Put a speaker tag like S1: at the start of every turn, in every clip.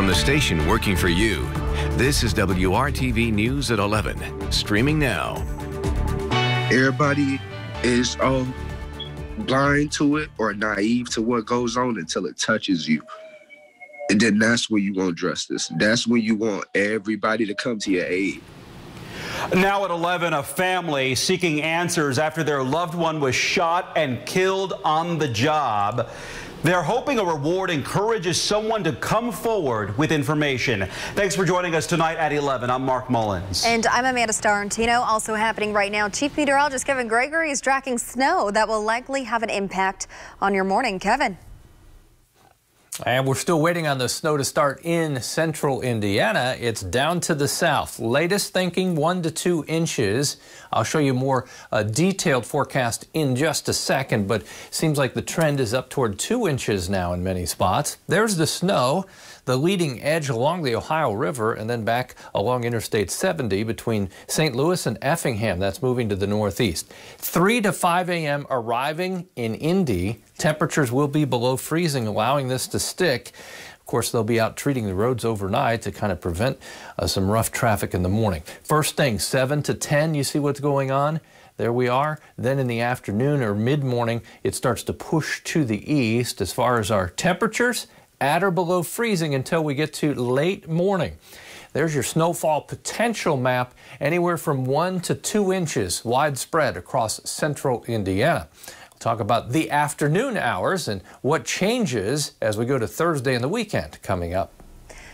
S1: From the station working for you, this is WRTV News at 11, streaming now.
S2: Everybody is blind to it or naive to what goes on until it touches you. And then that's when you want justice. That's when you want everybody to come to your aid.
S3: Now at 11, a family seeking answers after their loved one was shot and killed on the job. They're hoping a reward encourages someone to come forward with information. Thanks for joining us tonight at 11. I'm Mark Mullins.
S4: And I'm Amanda Starantino. Also happening right now, Chief Meteorologist Kevin Gregory is tracking snow that will likely have an impact on your morning. Kevin.
S5: And we're still waiting on the snow to start in central Indiana. It's down to the south. Latest thinking 1 to 2 inches. I'll show you more detailed forecast in just a second, but seems like the trend is up toward 2 inches now in many spots. There's the snow, the leading edge along the Ohio River, and then back along Interstate 70 between St. Louis and Effingham. That's moving to the northeast. 3 to 5 a.m. arriving in Indy. Temperatures will be below freezing, allowing this to stick. Of course, they'll be out treating the roads overnight to kind of prevent some rough traffic in the morning. First thing, 7 to 10, you see what's going on? There we are. Then in the afternoon or mid-morning, it starts to push to the east. As far as our temperatures, at or below freezing until we get to late morning. There's your snowfall potential map, anywhere from 1 to 2 inches widespread across central Indiana. We'll talk about the afternoon hours and what changes as we go to Thursday and the weekend coming up.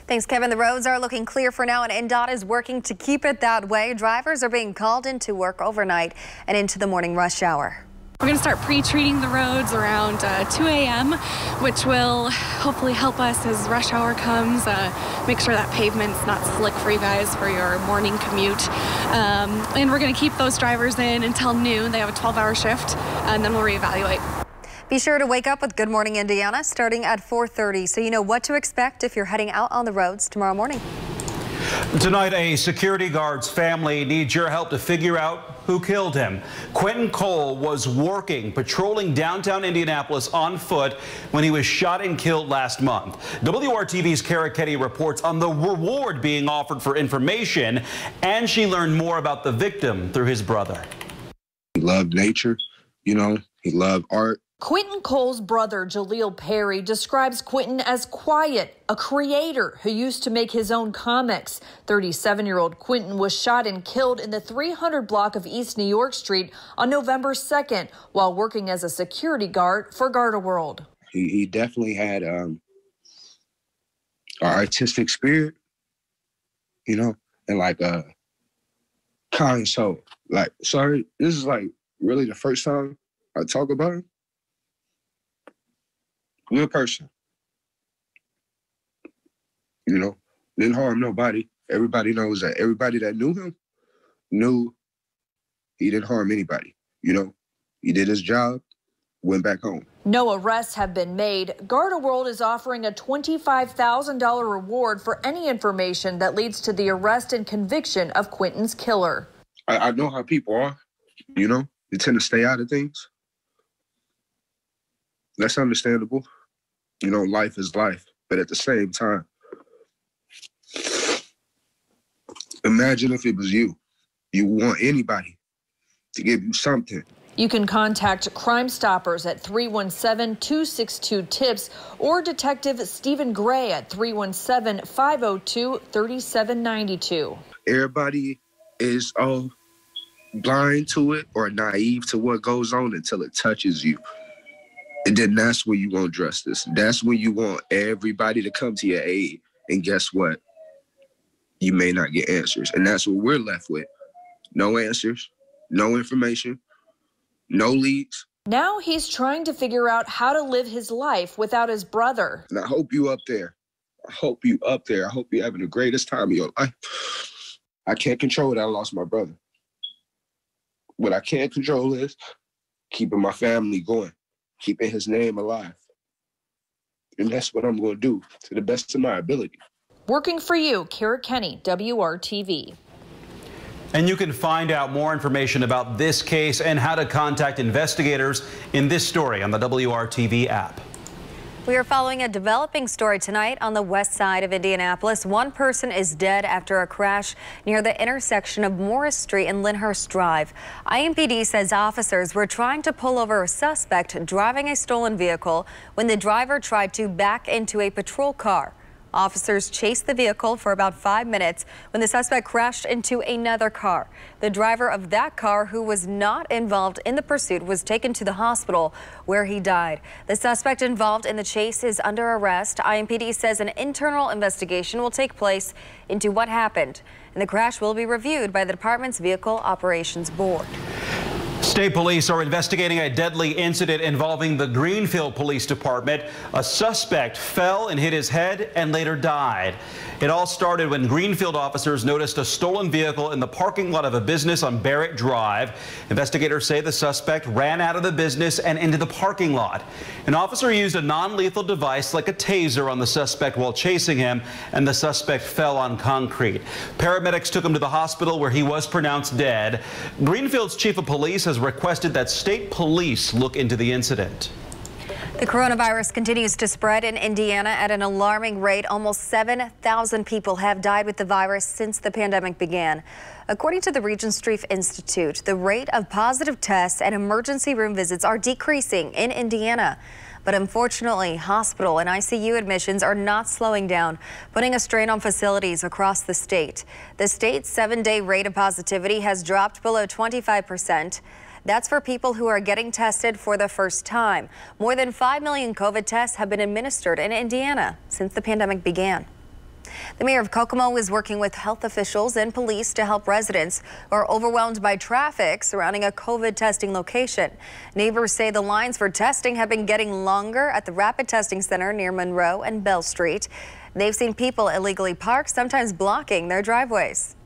S4: Thanks, Kevin. The roads are looking clear for now, and NDOT is working to keep it that way. Drivers are being called into work overnight and into the morning rush hour.
S6: We're going to start pre-treating the roads around 2 a.m., which will hopefully help us as rush hour comes, make sure that pavement's not slick for you guys for your morning commute. And we're going to keep those drivers in until noon. They have a 12-hour shift, and then we'll reevaluate.
S4: Be sure to wake up with Good Morning Indiana starting at 4:30 so you know what to expect if you're heading out on the roads tomorrow morning.
S3: Tonight, a security guard's family needs your help to figure out who killed him. Quentin Cole was patrolling downtown Indianapolis on foot when he was shot and killed last month. WRTV's Kara Kenny reports on the reward being offered for information, and she learned more about the victim through his brother.
S2: He loved nature, you know, he loved art.
S7: Quentin Cole's brother, Jaleel Perry, describes Quentin as quiet, a creator who used to make his own comics. 37-year-old Quentin was shot and killed in the 300 block of East New York Street on November 2nd while working as a security guard for Garda-World.
S2: He definitely had an artistic spirit, you know, and like a kind soul. Like, sorry, this is like really the first time I talk about him. Good person. You know, didn't harm nobody. Everybody knows that. Everybody that knew him knew he didn't harm anybody. You know, he did his job, went back home.
S7: No arrests have been made. Garda-World is offering a $25,000 reward for any information that leads to the arrest and conviction of Quentin's killer.
S2: I know how people are, you know, they tend to stay out of things. That's understandable. You know, life is life. But at the same time, imagine if it was you. You want anybody to give you something.
S7: You can contact Crime Stoppers at 317-262-TIPS or Detective Stephen Gray at 317-502-3792.
S2: Everybody is blind to it or naive to what goes on until it touches you. And then that's when you want justice. That's when you want everybody to come to your aid. And guess what? You may not get answers. And that's what we're left with. No answers, no information, no leads.
S7: Now he's trying to figure out how to live his life without his brother.
S2: And I hope you up there. I hope you up there. I hope you're having the greatest time of your life. I can't control that I lost my brother. What I can control is keeping my family going, keeping his name alive. And that's what I'm going to do to the best of my ability.
S7: Working for you, Kara Kenny, WRTV.
S3: And you can find out more information about this case and how to contact investigators in this story on the WRTV app.
S4: We are following a developing story tonight on the west side of Indianapolis. One person is dead after a crash near the intersection of Morris Street and Lyndhurst Drive. IMPD says officers were trying to pull over a suspect driving a stolen vehicle when the driver tried to back into a patrol car. Officers chased the vehicle for about 5 minutes when the suspect crashed into another car. The driver of that car, who was not involved in the pursuit, was taken to the hospital where he died. The suspect involved in the chase is under arrest. IMPD says an internal investigation will take place into what happened, and the crash will be reviewed by the department's Vehicle Operations Board.
S3: State police are investigating a deadly incident involving the Greenfield Police Department. A suspect fell and hit his head and later died. It all started when Greenfield officers noticed a stolen vehicle in the parking lot of a business on Barrett Drive. Investigators say the suspect ran out of the business and into the parking lot. An officer used a non-lethal device like a taser on the suspect while chasing him, and the suspect fell on concrete. Paramedics took him to the hospital where he was pronounced dead. Greenfield's chief of police has requested that state police look into the incident.
S4: The coronavirus continues to spread in Indiana at an alarming rate. Almost 7,000 people have died with the virus since the pandemic began. According to the Regent Street Institute, the rate of positive tests and emergency room visits are decreasing in Indiana. But unfortunately, hospital and ICU admissions are not slowing down, putting a strain on facilities across the state. The state's 7-day rate of positivity has dropped below 25%. That's for people who are getting tested for the first time. More than 5 million COVID tests have been administered in Indiana since the pandemic began. The mayor of Kokomo is working with health officials and police to help residents who are overwhelmed by traffic surrounding a COVID testing location. Neighbors say the lines for testing have been getting longer at the rapid testing center near Monroe and Bell Street. They've seen people illegally parked, sometimes blocking their driveways.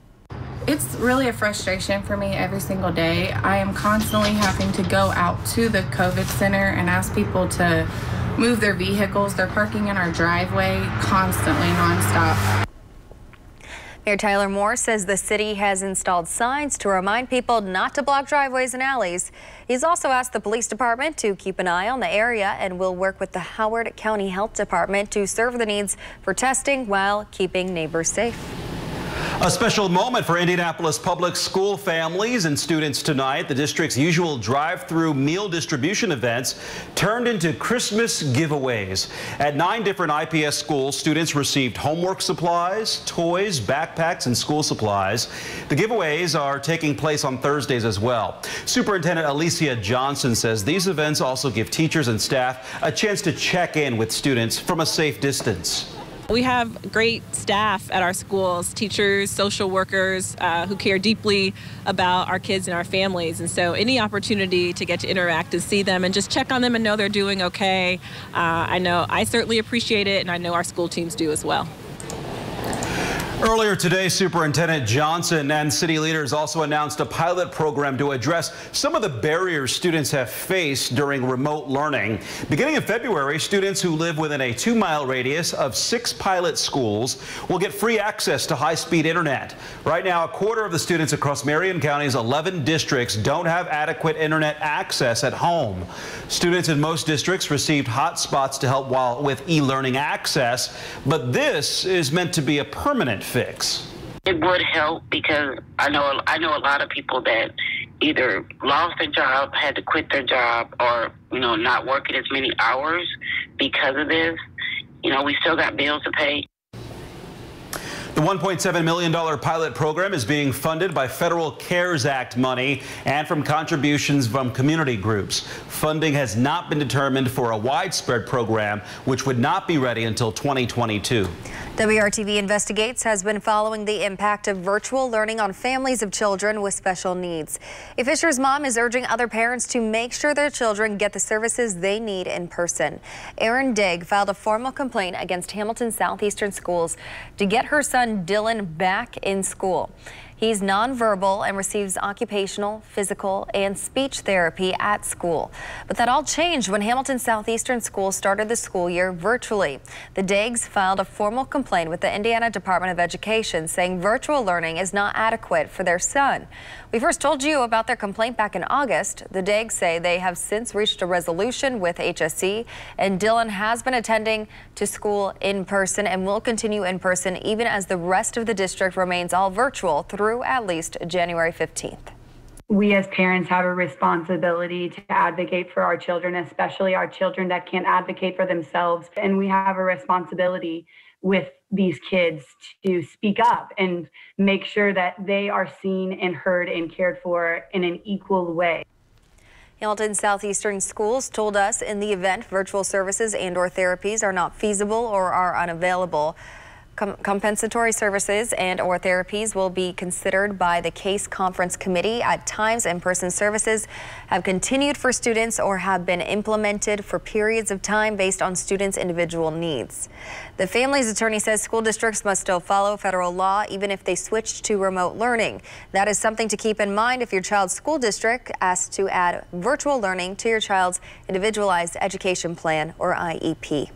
S8: It's really a frustration for me every single day. I am constantly having to go out to the COVID center and ask people to move their vehicles. They're parking in our driveway constantly, nonstop.
S4: Mayor Tyler Moore says the city has installed signs to remind people not to block driveways and alleys. He's also asked the police department to keep an eye on the area and will work with the Howard County Health Department to serve the needs for testing while keeping neighbors safe.
S3: A special moment for Indianapolis public school families and students tonight. The district's usual drive-through meal distribution events turned into Christmas giveaways. At 9 different IPS schools, students received homework supplies, toys, backpacks, and school supplies. The giveaways are taking place on Thursdays as well. Superintendent Alicia Johnson says these events also give teachers and staff a chance to check in with students from a safe distance.
S9: We have great staff at our schools, teachers, social workers who care deeply about our kids and our families. And so any opportunity to get to interact and see them and just check on them and know they're doing okay, I know I certainly appreciate it, and I know our school teams do as well.
S3: Earlier today, Superintendent Johnson and city leaders also announced a pilot program to address some of the barriers students have faced during remote learning. Beginning in February, students who live within a 2-mile radius of 6 pilot schools will get free access to high-speed internet. Right now, a quarter of the students across Marion County's 11 districts don't have adequate internet access at home. Students in most districts received hotspots to help with e-learning access, but this is meant to be a permanent fix.
S10: It would help because I know a lot of people that either lost their job, had to quit their job, or not working as many hours because of this. We still got bills to pay.
S3: The $1.7 million pilot program is being funded by federal CARES Act money and from contributions from community groups. Funding has not been determined for a widespread program, which would not be ready until 2022.
S4: WRTV Investigates has been following the impact of virtual learning on families of children with special needs. A Fisher's mom is urging other parents to make sure their children get the services they need in person. Erin Digg filed a formal complaint against Hamilton Southeastern Schools to get her son Dylan back in school. He's nonverbal and receives occupational, physical, and speech therapy at school. But that all changed when Hamilton Southeastern School started the school year virtually. The Daigs filed a formal complaint with the Indiana Department of Education saying virtual learning is not adequate for their son. We first told you about their complaint back in August. The Daigs say they have since reached a resolution with HSE, and Dylan has been attending to school in person and will continue in person even as the rest of the district remains all virtual through at least January 15th.
S11: We as parents have a responsibility to advocate for our children, especially our children that can't advocate for themselves. And we have a responsibility with these kids to speak up and make sure that they are seen and heard and cared for in an equal way.
S4: Hamilton Southeastern Schools told us in the event virtual services and/or therapies are not feasible or are unavailable, compensatory services and/or therapies will be considered by the case conference committee. At times, in-person services have continued for students or have been implemented for periods of time based on students' individual needs. The family's attorney says school districts must still follow federal law even if they switch to remote learning. That is something to keep in mind if your child's school district asks to add virtual learning to your child's individualized education plan or IEP.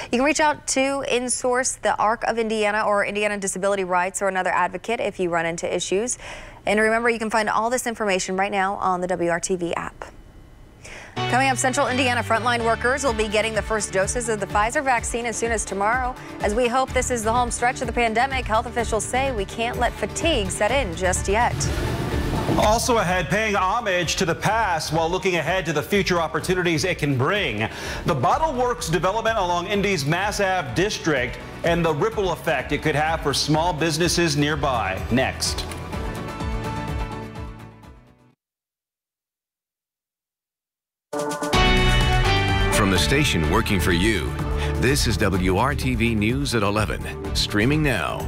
S4: You can reach out to InSource, the ARC of Indiana, or Indiana Disability Rights, or another advocate if you run into issues. And remember, you can find all this information right now on the WRTV app. Coming up, Central Indiana frontline workers will be getting the first doses of the Pfizer vaccine as soon as tomorrow. As we hope this is the home stretch of the pandemic, health officials say we can't let fatigue set in just yet.
S3: Also ahead, paying homage to the past while looking ahead to the future opportunities it can bring. The Bottle Works development along Indy's Mass Ave district and the ripple effect it could have for small businesses nearby. Next.
S1: From the station working for you, this is WRTV News at 11, streaming now.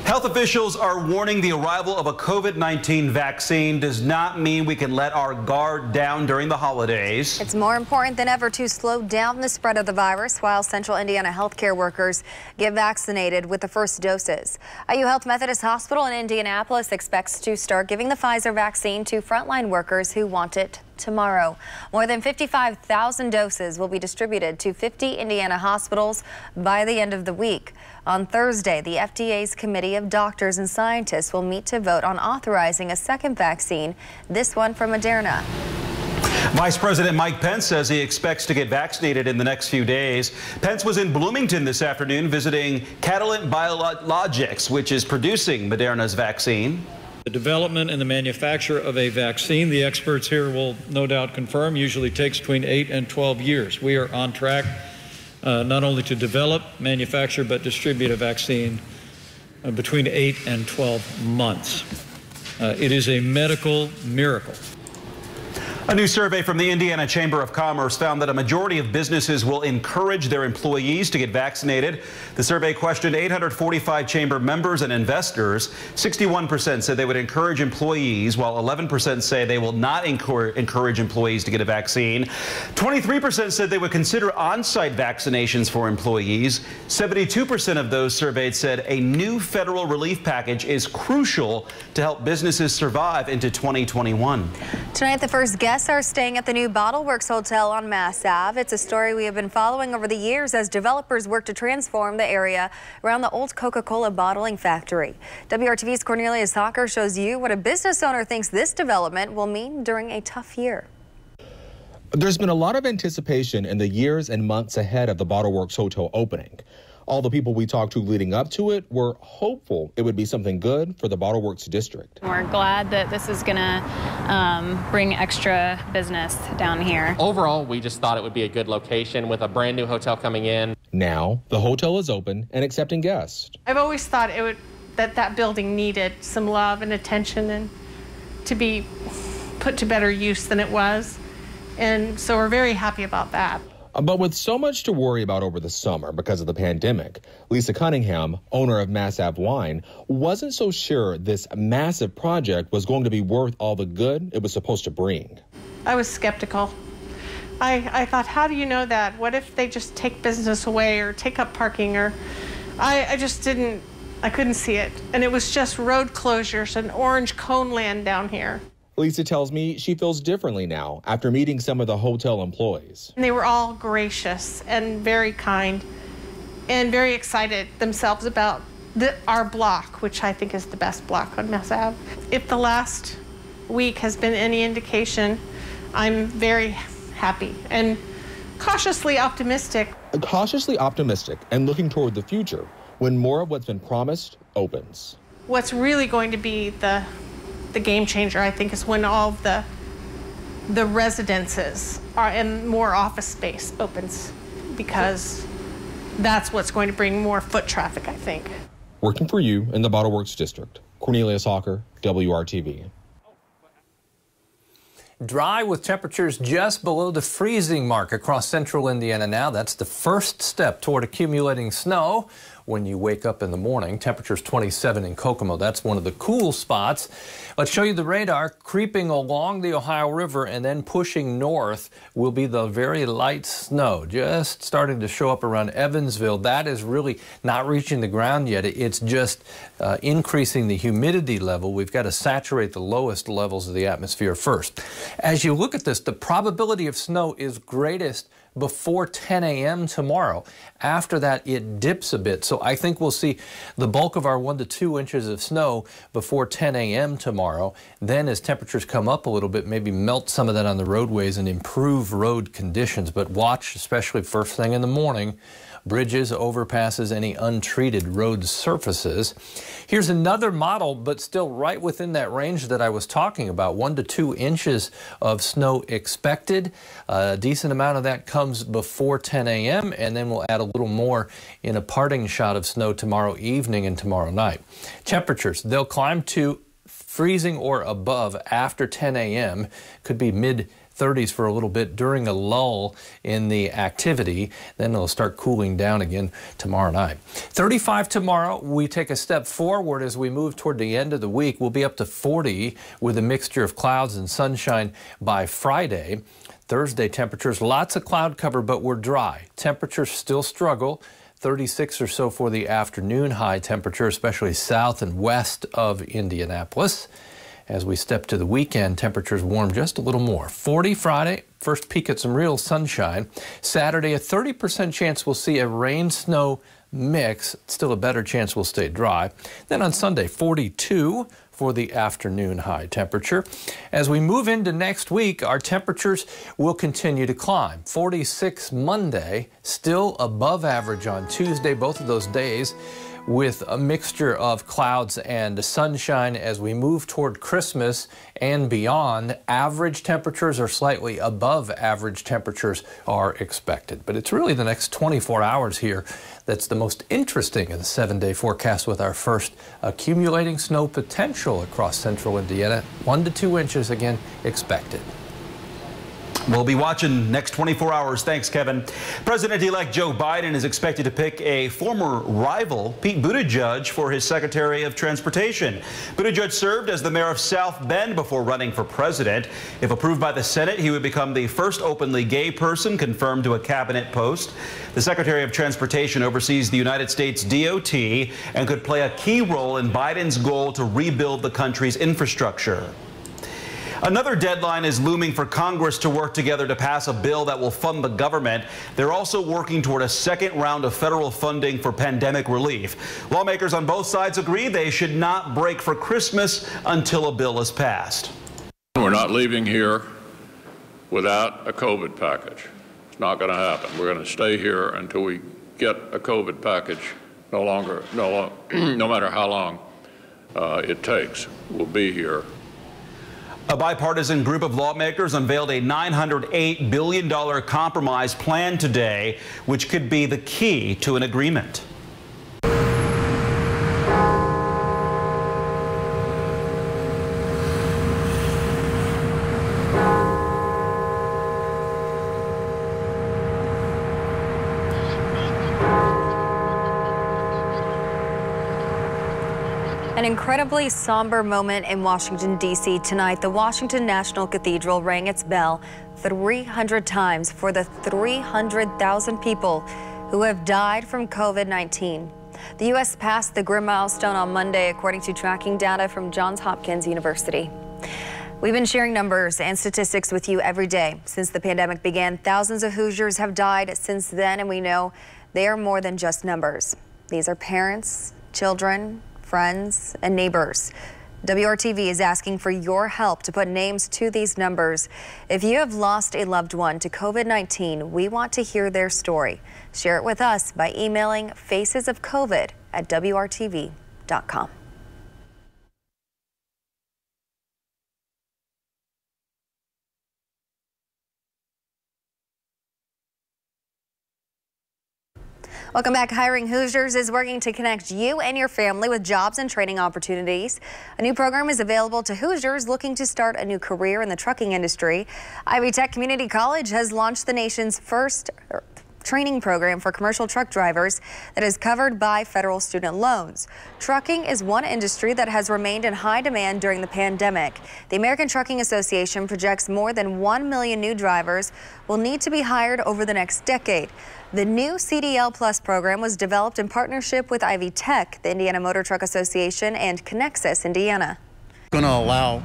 S3: Health officials are warning the arrival of a COVID-19 vaccine does not mean we can let our guard down during the holidays.
S4: It's more important than ever to slow down the spread of the virus while Central Indiana healthcare workers get vaccinated with the first doses. IU Health Methodist Hospital in Indianapolis expects to start giving the Pfizer vaccine to frontline workers who want it tomorrow. More than 55,000 doses will be distributed to 50 Indiana hospitals by the end of the week. On Thursday, the FDA's Committee of Doctors and Scientists will meet to vote on authorizing a second vaccine, this one from Moderna.
S3: Vice President Mike Pence says he expects to get vaccinated in the next few days. Pence was in Bloomington this afternoon visiting Catalent Biologics, which is producing Moderna's vaccine.
S12: The development and the manufacture of a vaccine, the experts here will no doubt confirm, usually takes between 8 and 12 years. We are on track not only to develop, manufacture, but distribute a vaccine between 8 and 12 months. It is a medical miracle.
S3: A new survey from the Indiana Chamber of Commerce found that a majority of businesses will encourage their employees to get vaccinated. The survey questioned 845 chamber members and investors. 61% said they would encourage employees, while 11% say they will not encourage employees to get a vaccine. 23% said they would consider on-site vaccinations for employees. 72% of those surveyed said a new federal relief package is crucial to help businesses survive into 2021.
S4: Tonight, the first guests are staying at the new Bottle Works Hotel on Mass Ave. It's a story we have been following over the years as developers work to transform the area around the old Coca-Cola bottling factory. WRTV's Cornelius Hawker shows you what a business owner thinks this development will mean during a tough year.
S13: There's been a lot of anticipation in the years and months ahead of the Bottle Works Hotel opening. All the people we talked to leading up to it were hopeful it would be something good for the Bottle Works district.
S14: We're glad that this is going to bring extra business down here.
S15: Overall, we just thought it would be a good location with a brand new hotel coming in.
S13: Now, the hotel is open and accepting guests.
S16: I've always thought that building needed some love and attention and to be put to better use than it was. And so we're very happy about that.
S13: But with so much to worry about over the summer because of the pandemic, Lisa Cunningham, owner of Mass Ave Wine, wasn't so sure this massive project was going to be worth all the good it was supposed to bring.
S16: I was skeptical. I thought, how do you know that? What if they just take business away or take up parking? Or I just didn't I couldn't see it. And it was just road closures and orange cone land down here.
S13: Lisa tells me she feels differently now after meeting some of the hotel employees.
S16: And they were all gracious and very kind and very excited themselves about our block, which I think is the best block on Mass Ave. If the last week has been any indication, I'm very happy and cautiously optimistic.
S13: Cautiously optimistic and looking toward the future when more of what's been promised opens.
S16: What's really going to be the game changer, I think, is when all of the residences are and more office space opens, because that's what's going to bring more foot traffic, I think.
S13: Working for you in the Bottle Works District, Cornelius Hawker, WRTV.
S5: Dry with temperatures just below the freezing mark across central Indiana now. That's the first step toward accumulating snow. When you wake up in the morning, temperatures 27 in Kokomo. That's one of the cool spots. Let's show you the radar. Creeping along the Ohio River and then pushing north will be the very light snow, just starting to show up around Evansville. That is really not reaching the ground yet. It's just increasing the humidity level. We've got to saturate the lowest levels of the atmosphere first. As you look at this, the probability of snow is greatest before 10 a.m. tomorrow. After that, it dips a bit. So I think we'll see the bulk of our 1 to 2 inches of snow before 10 a.m. tomorrow. Then as temperatures come up a little bit, maybe melt some of that on the roadways and improve road conditions. But watch, especially first thing in the morning, bridges, overpasses, any untreated road surfaces. Here's another model, but still right within that range that I was talking about. 1 to 2 inches of snow expected. A decent amount of that comes before 10 a.m. and then we'll add a little more in a parting shot of snow tomorrow evening and tomorrow night. Temperatures, they'll climb to freezing or above after 10 a.m. Could be mid-30s for a little bit during a lull in the activity. Then it'll start cooling down again tomorrow night. 35 tomorrow. We take a step forward as we move toward the end of the week. We'll be up to 40 with a mixture of clouds and sunshine by Friday. Thursday temperatures, lots of cloud cover, but we're dry. Temperatures still struggle. 36 or so for the afternoon high temperature, especially south and west of Indianapolis. As we step to the weekend, temperatures warm just a little more. 40 Friday, first peek at some real sunshine. Saturday, a 30% chance we'll see a rain-snow mix. Still a better chance we'll stay dry. Then on Sunday, 42 for the afternoon high temperature. As we move into next week, our temperatures will continue to climb. 46 Monday, still above average on Tuesday, both of those days, with a mixture of clouds and sunshine. As we move toward Christmas and beyond, average temperatures or slightly above average temperatures are expected. But it's really the next 24 hours here that's the most interesting in the 7-day forecast, with our first accumulating snow potential across central Indiana. 1 to 2 inches again expected.
S3: We'll be watching next 24 hours. Thanks, Kevin. President-elect Joe Biden is expected to pick a former rival, Pete Buttigieg, for his Secretary of Transportation. Buttigieg served as the mayor of South Bend before running for president. If approved by the Senate, he would become the first openly gay person confirmed to a cabinet post. The Secretary of Transportation oversees the United States DOT and could play a key role in Biden's goal to rebuild the country's infrastructure. Another deadline is looming for Congress to work together to pass a bill that will fund the government. They're also working toward a second round of federal funding for pandemic relief. Lawmakers on both sides agree they should not break for Christmas until a bill is passed.
S17: We're not leaving here without a COVID package. It's not going to happen. We're going to stay here until we get a COVID package. No matter how long it takes, we'll be here.
S3: A bipartisan group of lawmakers unveiled a $908 billion compromise plan today, which could be the key to an agreement.
S4: An incredibly somber moment in Washington, D.C. tonight. The Washington National Cathedral rang its bell 300 times for the 300,000 people who have died from COVID-19. The U.S. passed the grim milestone on Monday, according to tracking data from Johns Hopkins University. We've been sharing numbers and statistics with you every day since the pandemic began. Thousands of Hoosiers have died since then, and we know they are more than just numbers. These are parents, children, friends, and neighbors. WRTV is asking for your help to put names to these numbers. If you have lost a loved one to COVID-19, we want to hear their story. Share it with us by emailing facesofcovid@wrtv.com. Welcome back. Hiring Hoosiers is working to connect you and your family with jobs and training opportunities. A new program is available to Hoosiers looking to start a new career in the trucking industry. Ivy Tech Community College has launched the nation's first training program for commercial truck drivers that is covered by federal student loans. Trucking is one industry that has remained in high demand during the pandemic. The American Trucking Association projects more than 1 million new drivers will need to be hired over the next decade. The new CDL Plus program was developed in partnership with Ivy Tech, the Indiana Motor Truck Association, and Connexus, Indiana.
S18: It's going to allow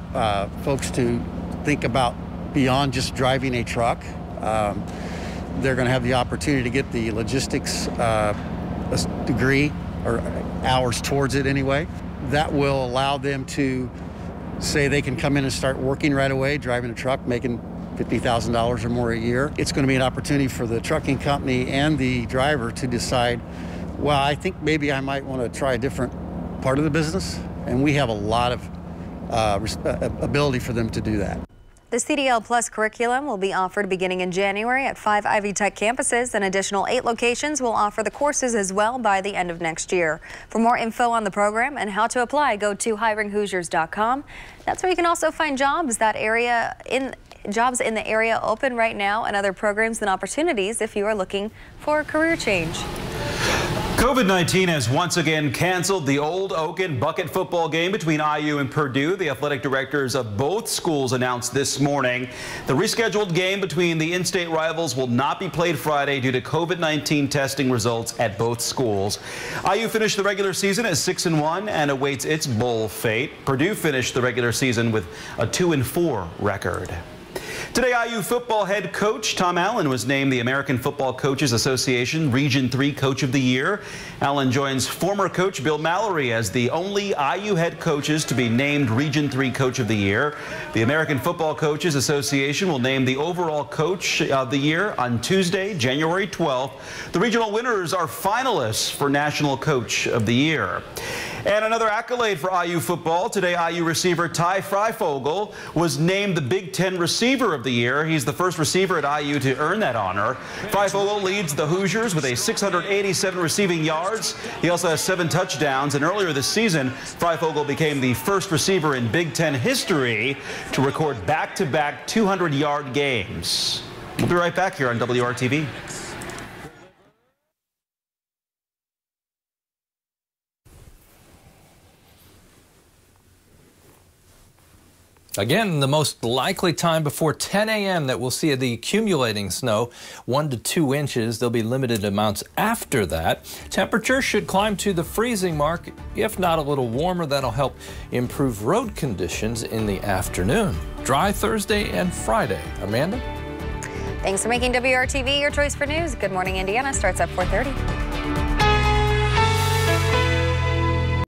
S18: folks to think about beyond just driving a truck. They're going to have the opportunity to get the logistics degree, or hours towards it anyway. That will allow them to say they can come in and start working right away, driving a truck, making $50,000 or more a year. It's going to be an opportunity for the trucking company and the driver to decide, well, I think maybe I might want to try a different part of the business. And we have a lot of ability for them to do that.
S4: The CDL Plus curriculum will be offered beginning in January at 5 Ivy Tech campuses. An additional 8 locations will offer the courses as well by the end of next year. For more info on the program and how to apply, go to HiringHoosiers.com. That's where you can also find jobs jobs in the area open right now, and other programs and opportunities if you are looking for a career change.
S3: COVID-19 has once again canceled the Old Oaken bucket football game between IU and Purdue. The athletic directors of both schools announced this morning the rescheduled game between the in-state rivals will not be played Friday due to COVID-19 testing results at both schools. IU finished the regular season at 6-1 and awaits its bowl fate. Purdue finished the regular season with a 2-4 record. Today, IU football head coach Tom Allen was named the American Football Coaches Association Region 3 Coach of the Year. Allen joins former coach Bill Mallory as the only IU head coaches to be named Region 3 Coach of the Year. The American Football Coaches Association will name the overall Coach of the Year on Tuesday, January 12th. The regional winners are finalists for National Coach of the Year. And another accolade for IU football. Today, IU receiver Ty Freifogel was named the Big Ten Receiver of the Year. He's the first receiver at IU to earn that honor. Freifogel leads the Hoosiers with 687 receiving yards. He also has 7 touchdowns. And earlier this season, Freifogel became the first receiver in Big Ten history to record back-to-back 200-yard games. We'll be right back here on WRTV.
S5: Again, the most likely time before 10 a.m. that we'll see the accumulating snow, 1 to 2 inches. There'll be limited amounts after that. Temperatures should climb to the freezing mark, if not a little warmer. That'll help improve road conditions in the afternoon. Dry Thursday and Friday. Amanda?
S4: Thanks for making WRTV your choice for news. Good Morning Indiana starts at 4:30.